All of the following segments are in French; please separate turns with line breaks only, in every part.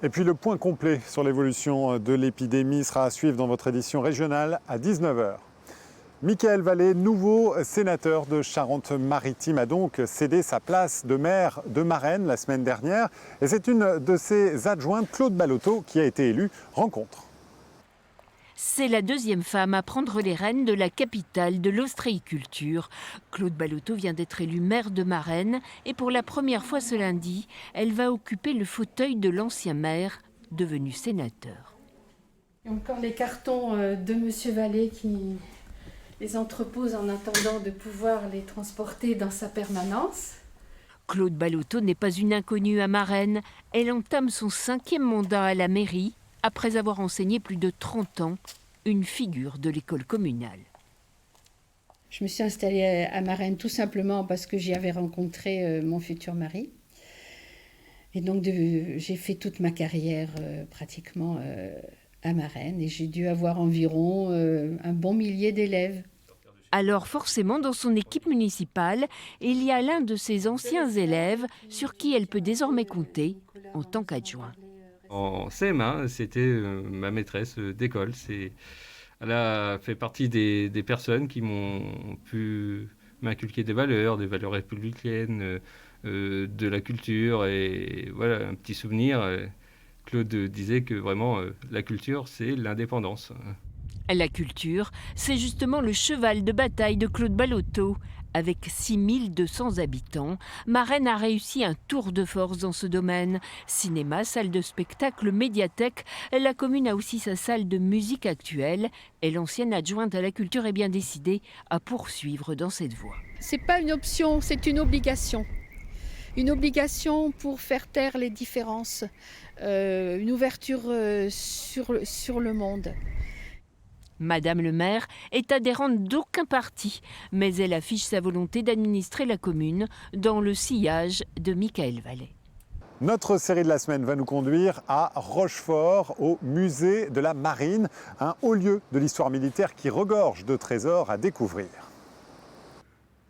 Et puis le point complet sur l'évolution de l'épidémie sera à suivre dans votre édition régionale à 19 h. Mickaël Vallée, nouveau sénateur de Charente-Maritime, a donc cédé sa place de maire de Marennes la semaine dernière. Et c'est une de ses adjointes, Claude Baloteau, qui a été élue. Rencontre.
C'est la deuxième femme à prendre les rênes de la capitale de l'ostréiculture. Claude Baloteau vient d'être élue maire de Marennes et pour la première fois ce lundi, elle va occuper le fauteuil de l'ancien maire, devenu sénateur.
Il y a encore les cartons de Monsieur Vallée qui les entrepose en attendant de pouvoir les transporter dans sa permanence.
Claude Baloteau n'est pas une inconnue à Marennes. Elle entame son 5e mandat à la mairie, après avoir enseigné plus de 30 ans, une figure de l'école communale.
Je me suis installée à Marennes tout simplement parce que j'y avais rencontré mon futur mari. Et donc j'ai fait toute ma carrière pratiquement à Marennes et j'ai dû avoir environ un bon millier d'élèves.
Alors forcément, dans son équipe municipale, il y a l'un de ses anciens élèves sur qui elle peut désormais compter en tant qu'adjoint.
En CM1, c'était ma maîtresse d'école. Elle a fait partie des personnes qui m'ont pu m'inculquer des valeurs républicaines, de la culture. Et voilà, un petit souvenir. Claude disait que vraiment, la culture, c'est l'indépendance.
La culture, c'est justement le cheval de bataille de Claude Baloteau. Avec 6200 habitants, Marennes a réussi un tour de force dans ce domaine. Cinéma, salle de spectacle, médiathèque, la commune a aussi sa salle de musique actuelle. Et l'ancienne adjointe à la culture est bien décidée à poursuivre dans cette voie.
C'est pas une option, c'est une obligation. Une obligation pour faire taire les différences, une ouverture sur le monde.
Madame le maire est adhérente d'aucun parti, mais elle affiche sa volonté d'administrer la commune dans le sillage de Mickaël Vallée.
Notre série de la semaine va nous conduire à Rochefort, au musée de la Marine, un haut lieu de l'histoire militaire qui regorge de trésors à découvrir.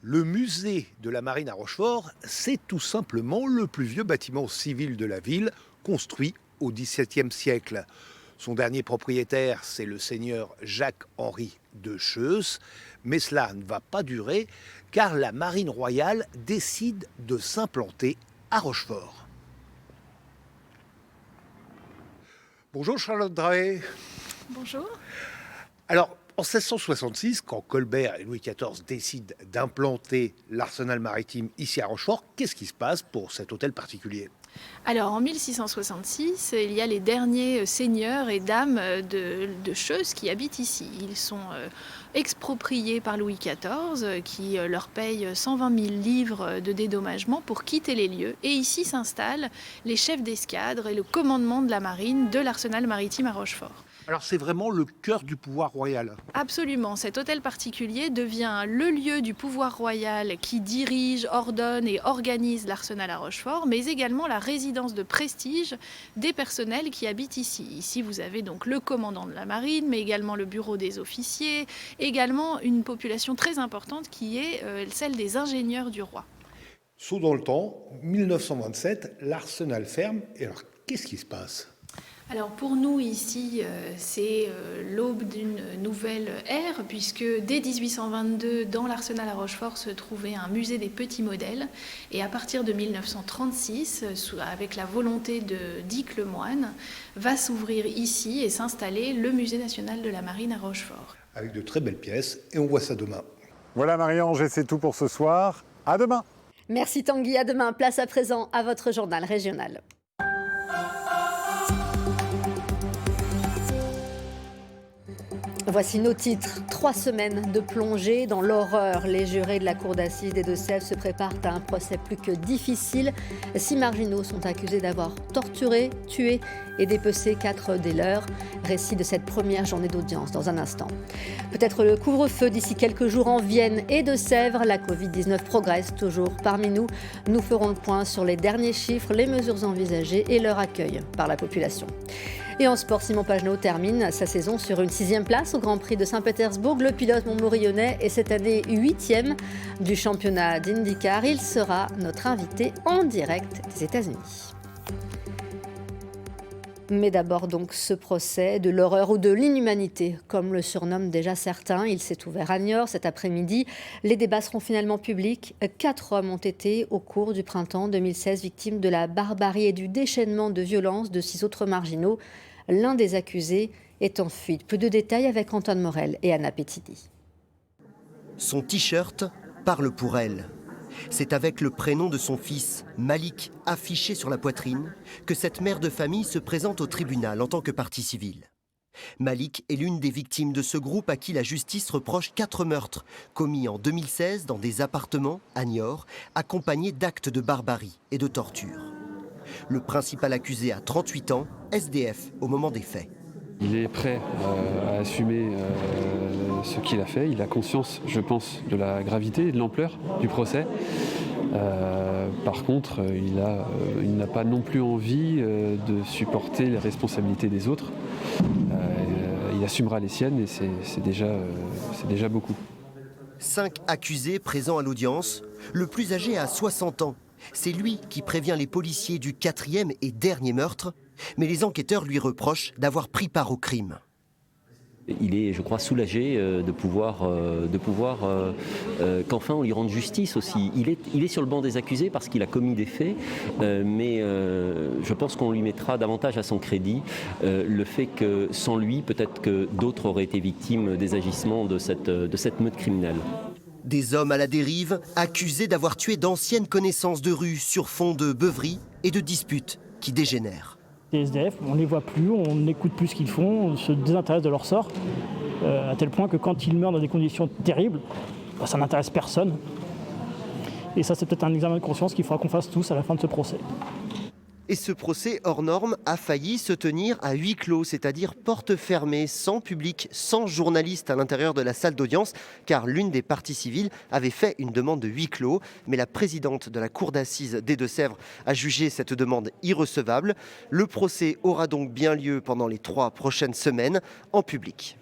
Le musée de la Marine à Rochefort, c'est tout simplement le plus vieux bâtiment civil de la ville, construit au XVIIe siècle. Son dernier propriétaire, c'est le seigneur Jacques-Henri de Cheusse. Mais cela ne va pas durer, car la Marine royale décide de s'implanter à Rochefort. Bonjour Charlotte Drahet.
Bonjour.
Alors, en 1666, quand Colbert et Louis XIV décident d'implanter l'arsenal maritime ici à Rochefort, qu'est-ce qui se passe pour cet hôtel particulier ?
Alors en 1666, il y a les derniers seigneurs et dames de Cheusse qui habitent ici. Ils sont expropriés par Louis XIV qui leur paye 120 000 livres de dédommagement pour quitter les lieux. Et ici s'installent les chefs d'escadre et le commandement de la marine de l'arsenal maritime à Rochefort.
Alors c'est vraiment le cœur du pouvoir royal.
Absolument, cet hôtel particulier devient le lieu du pouvoir royal qui dirige, ordonne et organise l'arsenal à Rochefort, mais également la résidence de prestige des personnels qui habitent ici. Ici, vous avez donc le commandant de la marine, mais également le bureau des officiers, également une population très importante qui est celle des ingénieurs du roi.
Saut dans le temps, 1927, l'arsenal ferme. Et alors, qu'est-ce qui se passe ?
Alors pour nous ici, c'est l'aube d'une nouvelle ère, puisque dès 1822, dans l'arsenal à Rochefort se trouvait un musée des petits modèles. Et à partir de 1936, avec la volonté de Dick Lemoine, va s'ouvrir ici et s'installer le musée national de la marine à Rochefort.
Avec de très belles pièces, et on voit ça demain.
Voilà Marie-Ange, et c'est tout pour ce soir. À demain.
Merci Tanguy, à demain. Place à présent à votre journal régional. Voici nos titres. 3 semaines de plongée dans l'horreur. Les jurés de la cour d'assises des Deux-Sèvres se préparent à un procès plus que difficile. 6 marginaux sont accusés d'avoir torturé, tué et dépecé 4 des leurs. Récit de cette première journée d'audience dans un instant. Peut-être le couvre-feu d'ici quelques jours en Vienne et Deux-Sèvres. La Covid-19 progresse toujours parmi nous. Nous ferons le point sur les derniers chiffres, les mesures envisagées et leur accueil par la population. Et en sport, Simon Pagenaud termine sa saison sur une 6e place au Grand Prix de Saint-Pétersbourg. Le pilote montmorillonnais est cette année 8e du championnat d'IndyCar. Il sera notre invité en direct des États-Unis. Mais d'abord donc ce procès de l'horreur ou de l'inhumanité, comme le surnomment déjà certains. Il s'est ouvert à Niort cet après-midi. Les débats seront finalement publics. 4 hommes ont été, au cours du printemps 2016, victimes de la barbarie et du déchaînement de violence de 6 autres marginaux. L'un des accusés est en fuite. Plus de détails avec Antoine Morel et Anna Petidi.
Son t-shirt parle pour elle. C'est avec le prénom de son fils, Malik, affiché sur la poitrine, que cette mère de famille se présente au tribunal en tant que partie civile. Malik est l'une des victimes de ce groupe à qui la justice reproche 4 meurtres commis en 2016 dans des appartements à Niort, accompagnés d'actes de barbarie et de torture. Le principal accusé a 38 ans, SDF au moment des faits.
Il est prêt à assumer ce qu'il a fait. Il a conscience, je pense, de la gravité et de l'ampleur du procès. Par contre, il n'a pas non plus envie de supporter les responsabilités des autres. Il assumera les siennes et c'est déjà beaucoup.
5 accusés présents à l'audience. Le plus âgé a 60 ans. C'est lui qui prévient les policiers du 4e et dernier meurtre. Mais les enquêteurs lui reprochent d'avoir pris part au crime.
Il est, je crois, soulagé de pouvoir qu'enfin on lui rende justice aussi. Il est sur le banc des accusés parce qu'il a commis des faits, mais je pense qu'on lui mettra davantage à son crédit le fait que sans lui, peut-être que d'autres auraient été victimes des agissements de cette meute criminelle.
Des hommes à la dérive, accusés d'avoir tué d'anciennes connaissances de rue sur fond de beuverie et de disputes qui dégénèrent.
Les SDF, on ne les voit plus, on n'écoute plus ce qu'ils font, on se désintéresse de leur sort, à tel point que quand ils meurent dans des conditions terribles, ça n'intéresse personne. Et ça, c'est peut-être un examen de conscience qu'il faudra qu'on fasse tous à la fin de ce procès.
Et ce procès hors norme a failli se tenir à huis clos, c'est-à-dire porte fermée, sans public, sans journaliste à l'intérieur de la salle d'audience, car l'une des parties civiles avait fait une demande de huis clos. Mais la présidente de la cour d'assises des Deux-Sèvres a jugé cette demande irrecevable. Le procès aura donc bien lieu pendant les 3 prochaines semaines en public.